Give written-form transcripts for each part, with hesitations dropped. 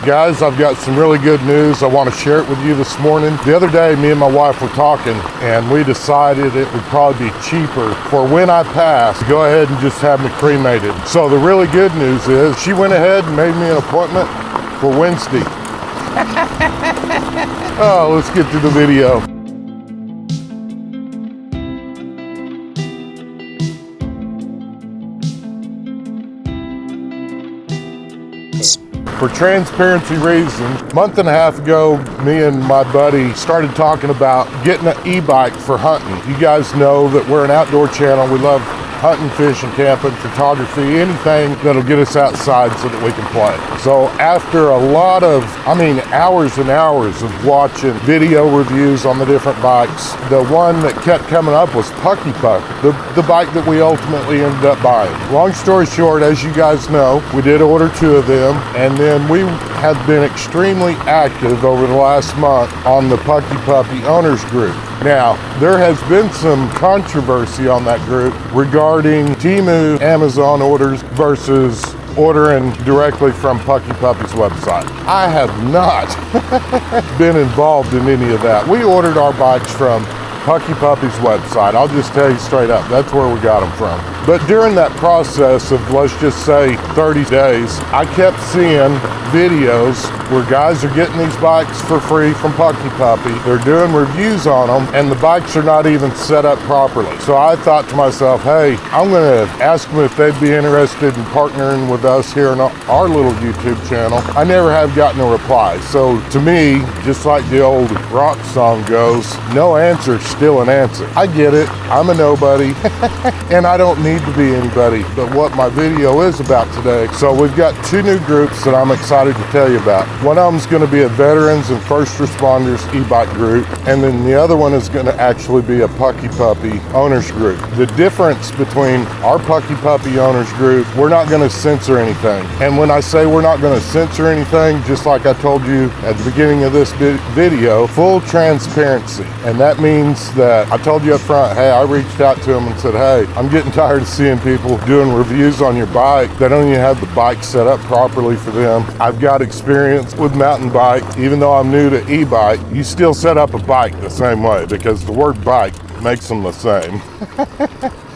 Guys, I've got some really good news. I want to share it with you this morning. The other day, me and my wife were talking, and we decided it would probably be cheaper for when I pass to go ahead and just have me cremated. So the really good news is she went ahead and made me an appointment for Wednesday. Oh, let's get to the video. For transparency reasons, a month and a half ago, me and my buddy started talking about getting an e-bike for hunting. You guys know that we're an outdoor channel. We love hunting, fishing, camping, photography, anything that'll get us outside so that we can play. So after a lot of, hours and hours of watching video reviews on the different bikes, the one that kept coming up was puckipuppy, the bike that we ultimately ended up buying. Long story short, as you guys know, we did order 2 of them, and then we have been extremely active over the last month on the puckipuppy owners group. Now, there has been some controversy on that group regarding Temu Amazon orders versus ordering directly from puckipuppy's website. I have not been involved in any of that. We ordered our bikes from puckipuppy's website. I'll just tell you straight up, that's where we got them from. But during that process of, let's just say, 30 days, I kept seeing videos where guys are getting these bikes for free from puckipuppy. They're doing reviews on them, and the bikes are not even set up properly. So I thought to myself, hey, I'm gonna ask them if they'd be interested in partnering with us here on our little YouTube channel. I never have gotten a reply. So to me, just like the old rock song goes, no answer, still an answer. I get it, I'm a nobody, and I don't need to be anybody, but what my video is about today. So we've got 2 new groups that I'm excited to tell you about. One of them is going to be a veterans and first responders e-bike group, and then the other one is going to actually be a puckipuppy owners group. The difference between our puckipuppy owners group, we're not going to censor anything. And when I say we're not going to censor anything, just like I told you at the beginning of this video, full transparency. And that means that I told you up front, hey, I reached out to them and said, hey, I'm getting tired of seeing people doing reviews on your bike that don't even have the bike set up properly for them. I've got experience with mountain bike. Even though I'm new to e-bike, you still set up a bike the same way because the word bike makes them the same.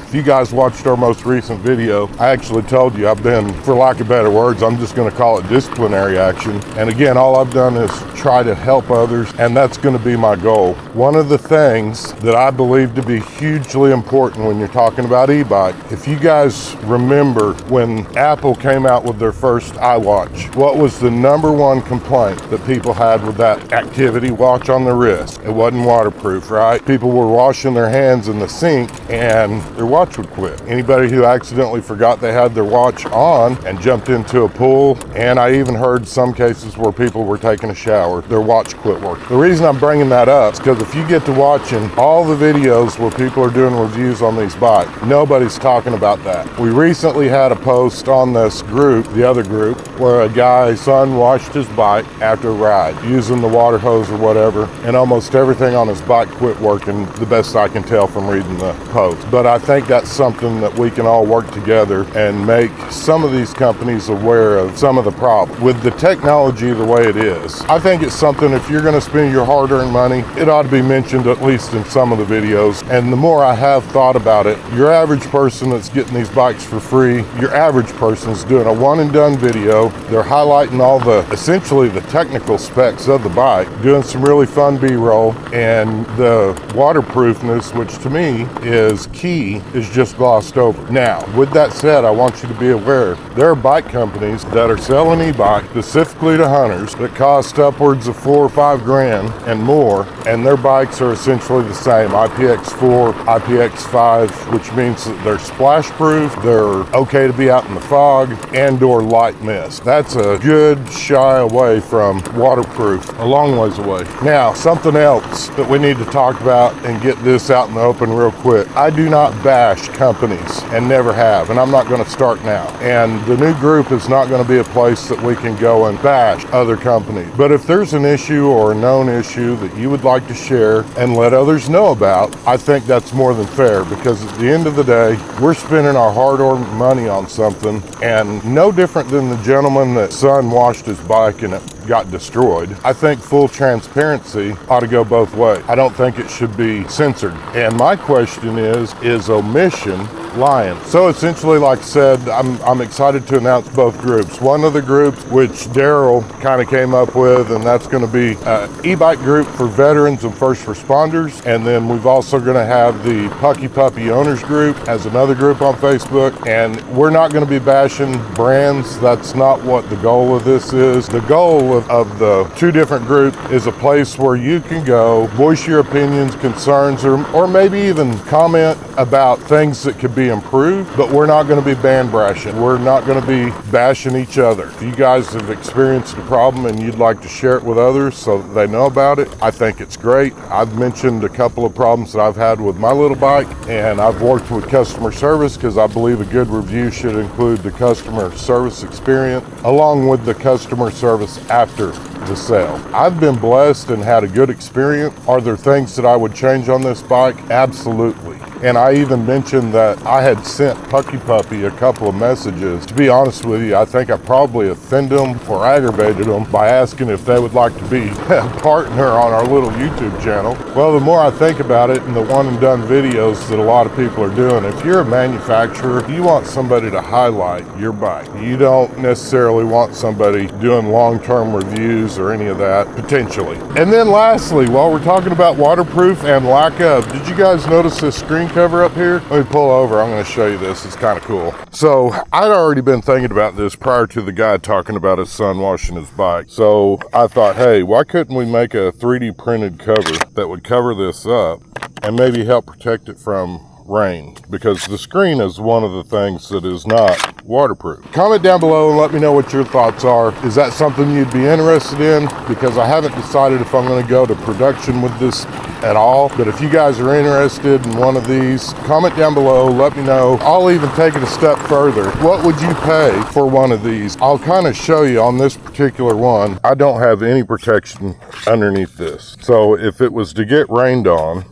If you guys watched our most recent video, I actually told you I've been, for lack of better words, I'm just going to call it disciplinary action. And again, all I've done is try to help others, and that's going to be my goal. One of the things that I believe to be hugely important when you're talking about e-bike, if you guys remember when Apple came out with their first iWatch, what was the #1 complaint that people had with that activity watch on the wrist? It wasn't waterproof, right? People were washing their hands in the sink and their watch would quit. Anybody who accidentally forgot they had their watch on and jumped into a pool, and I even heard some cases where people were taking a shower, their watch quit working. The reason I'm bringing that up is because if you get to watching all the videos where people are doing reviews on these bikes, nobody's talking about that. We recently had a post on this group, the other group, where a guy's son washed his bike after a ride using the water hose or whatever, and almost everything on his bike quit working, the best I can tell from reading the post. But I think that's something that we can all work together and make some of these companies aware of some of the problems. With the technology the way it is, I think it's something, if you're going to spend your hard-earned money, it ought to be mentioned at least in some of the videos. And the more I have thought about it, your average person that's getting these bikes for free, your average person's doing a one-and-done video. They're highlighting all essentially the technical specs of the bike, doing some really fun B-roll, and the waterproofness, which to me is key, is just glossed over. Now, with that said, I want you to be aware there are bike companies that are selling e-bikes specifically to hunters that cost upwards of $4 or $5 grand and more, and their bikes are essentially the same, IPX4, IPX5, which means that they're splash proof, they're okay to be out in the fog, and or light mist. That's a good shy away from waterproof, a long ways away. Now, something else that we need to talk about and get this out in the open real quick. I do not bash companies and never have, and I'm not going to start now. And the new group is not going to be a place that we can go and bash other companies. But if there's an issue or a known issue that you would like to share and let others know about, I think that's more than fair, because at the end of the day, we're spending our hard-earned money on something, and no different than the gentleman that son washed his bike and it got destroyed. I think full transparency ought to go both ways. I don't think it should be censored. And my question is omission lying? So essentially, like I said, I'm excited to announce both groups. One of the groups, which Daryl kind of came up with, and that's going to be an e-bike group for veterans and first responders. And then we've also going to have the puckipuppy owners group as another group on Facebook. And we're not going to be bashing brands. That's not what the goal of this is. The goal of the two different groups is a place where you can go, voice your opinions, concerns, or maybe even comment about things that could be improved, but we're not going to be band brashing. We're not going to be bashing each other. If you guys have experienced a problem and you'd like to share it with others so that they know about it, I think it's great. I've mentioned a couple of problems that I've had with my little bike, and I've worked with customer service because I believe a good review should include the customer service experience along with the customer service after the sale. I've been blessed and had a good experience. Are there things that I would change on this bike? Absolutely. And I even mentioned that I had sent puckipuppy a couple of messages. To be honest with you, I think I probably offended them or aggravated them by asking if they would like to be a partner on our little YouTube channel. Well, the more I think about it and the one and done videos that a lot of people are doing, if you're a manufacturer, you want somebody to highlight your bike. You don't necessarily want somebody doing long-term reviews or any of that, potentially. And then lastly, while we're talking about waterproof and lack of, did you guys notice this screen cover up here? Let me pull over. I'm going to show you this. It's kind of cool. So I'd already been thinking about this prior to the guy talking about his son washing his bike. So I thought, hey, why couldn't we make a 3D printed cover that would cover this up and maybe help protect it from rain, because the screen is one of the things that is not waterproof. Comment down below and let me know what your thoughts are. Is that something you'd be interested in? Because I haven't decided if I'm going to go to production with this at all, but if you guys are interested in one of these, comment down below, let me know. I'll even take it a step further. What would you pay for one of these? I'll kind of show you on this particular one. I don't have any protection underneath this, so if it was to get rained on,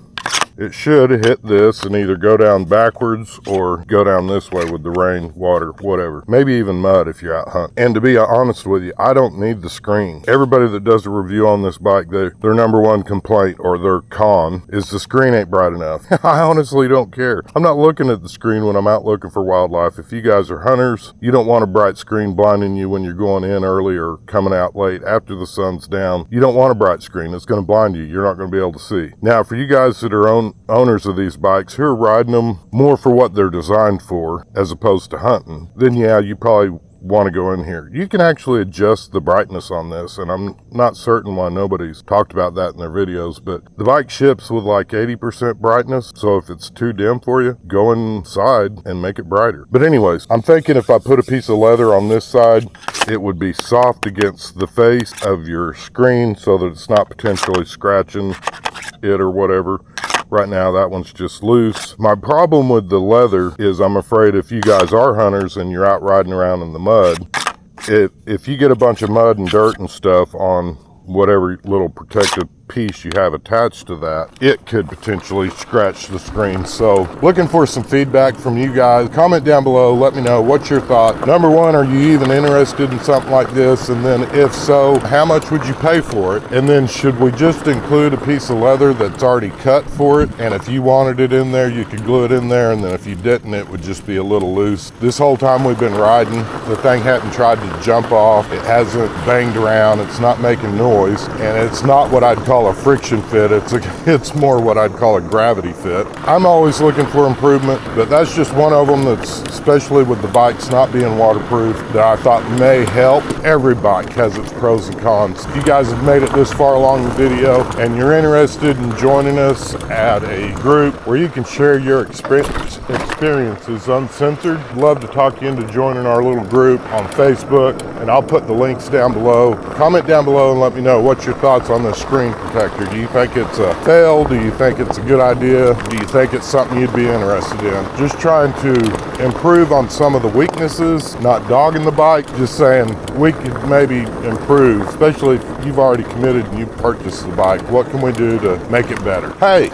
it should hit this and either go down backwards or go down this way with the rain, water, whatever. Maybe even mud if you're out hunting. And to be honest with you, I don't need the screen. Everybody that does a review on this bike, their number one complaint or their con is the screen ain't bright enough. I honestly don't care. I'm not looking at the screen when I'm out looking for wildlife. If you guys are hunters, you don't want a bright screen blinding you when you're going in early or coming out late after the sun's down. You don't want a bright screen. It's going to blind you. You're not going to be able to see. Now, for you guys that are owners of these bikes who are riding them more for what they're designed for as opposed to hunting, then yeah, you probably want to go in here. You can actually adjust the brightness on this, and I'm not certain why nobody's talked about that in their videos, but the bike ships with like 80% brightness, so if it's too dim for you, go inside and make it brighter. But anyways, I'm thinking if I put a piece of leather on this side, it would be soft against the face of your screen so that it's not potentially scratching it or whatever. Right now, that one's just loose. My problem with the leather is I'm afraid if you guys are hunters and you're out riding around in the mud, if you get a bunch of mud and dirt and stuff on whatever little protective piece you have attached to that, it could potentially scratch the screen. So looking for some feedback from you guys. Comment down below, let me know what's your thought. Number one, are you even interested in something like this? And then if so, how much would you pay for it? And then should we just include a piece of leather that's already cut for it? And if you wanted it in there, you could glue it in there, and then if you didn't, it would just be a little loose. This whole time we've been riding, the thing hadn't tried to jump off. It hasn't banged around. It's not making noise, and it's not what I'd call a friction fit. It's more what I'd call a gravity fit. I'm always looking for improvement, but that's just one of them that's, especially with the bikes not being waterproof, that I thought may help. Every bike has its pros and cons. If you guys have made it this far along the video and you're interested in joining us at a group where you can share your experiences uncensored, love to talk you into joining our little group on Facebook, and I'll put the links down below. Comment down below and let me know what's your thoughts on this screen protector. Do you think it's a fail? Do you think it's a good idea? Do you think it's something you'd be interested in? Just trying to improve on some of the weaknesses, not dogging the bike, just saying we could maybe improve, especially if you've already committed and you purchased the bike. What can we do to make it better? Hey,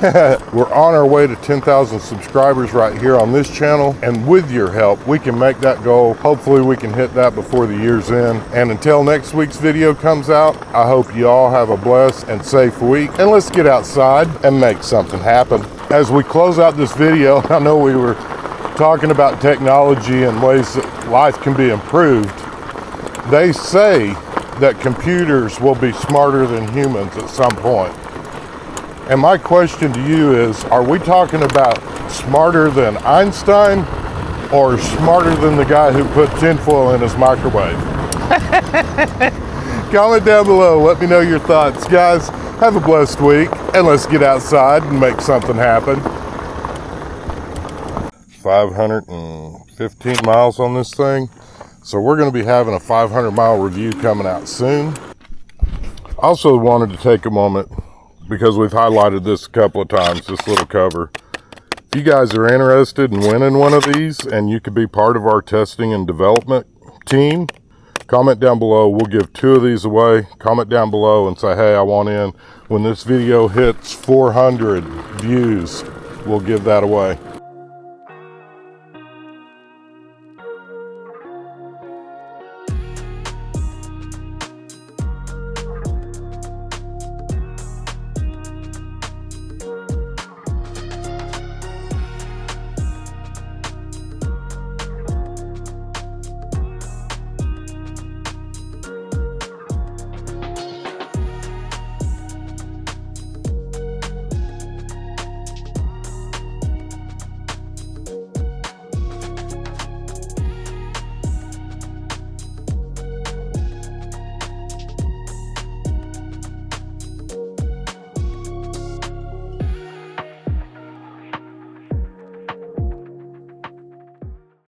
we're on our way to 10,000 subscribers right here on this channel, and with your help, we can make that goal. Hopefully we can hit that before the year's end. And until next week's video comes out, I hope you all have a blessed and safe week, and let's get outside and make something happen. As we close out this video, I know we were talking about technology and ways that life can be improved. They say that computers will be smarter than humans at some point. And my question to you is, are we talking about smarter than Einstein or smarter than the guy who put tinfoil in his microwave? Comment down below, let me know your thoughts. Guys, have a blessed week, and let's get outside and make something happen. 515 miles on this thing, so we're going to be having a 500-mile review coming out soon. Also wanted to take a moment, because we've highlighted this a couple of times, this little cover. If you guys are interested in winning one of these and you could be part of our testing and development team, comment down below. We'll give 2 of these away. Comment down below and say, hey, I want in. When this video hits 400 views, we'll give that away.